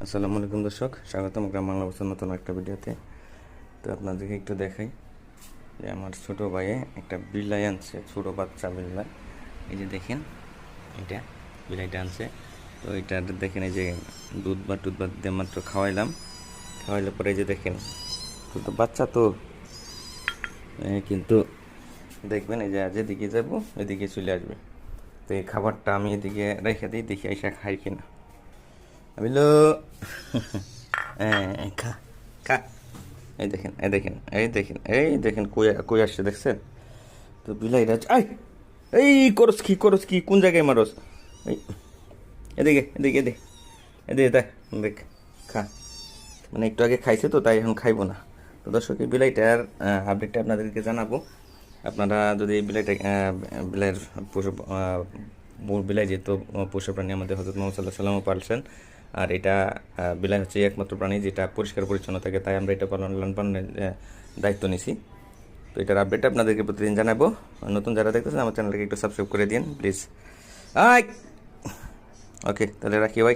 আসসালামু আলাইকুম দর্শক, স্বাগতম গ্রাম বাংলা অবস্থার নতুন একটা ভিডিওতে। তো আপনাদেরকে একটু দেখাই যে আমার ছোট ভাইয়ে একটা বিলাই আনছে, ছোটো বাচ্চা বিলাই। এই যে দেখেন, এটা বিলাইটা আনছে। তো এটা দেখেন, এই যে দুধ বা দিয়ে মাত্র খাওয়াইলে পরে এই যে দেখেন, তো বাচ্চা তো কিন্তু দেখবেন এই যে যেদিকে যাবো এদিকে চলে আসবে। তো এই খাবারটা আমি এদিকে রেখে দিই, দেখি এসে খাই কিনা। আবিলো খা খা। এই দেখেন কই কই আসছে দেখছেন? তো বিলাইরা আই, এই করস কি কোন জায়গায় মারস? এই এদিকে এদিকে দেখ, দেখ খা। মানে একটু আগে খাইছে তো, তাই এখন খাইবো না। তো দর্শক, এই বিলাইটার আপডেটটা আপনাদেরকে জানাবো। আপনারা যদি এই বিলাইয়ের পশু বিলাই যেহেতু পোষ্য প্রাণী, আমাদের হজরত মোহাম্মদ সাল্লাহ সাল্লামও পালছেন। আর এটা বিলাই হচ্ছে একমাত্র প্রাণী যেটা পরিষ্কার পরিচ্ছন্ন থাকে, তাই আমরা এটা লালন পালনের দায়িত্ব নিছি। তো এটার আপডেট আপনাদেরকে প্রতিদিন জানাবো। নতুন যারা দেখতেছেন আমার চ্যানেলকে একটু সাবস্ক্রাইব করে দিন প্লিজ। আই ওকে, তাহলে রাখি ভাই।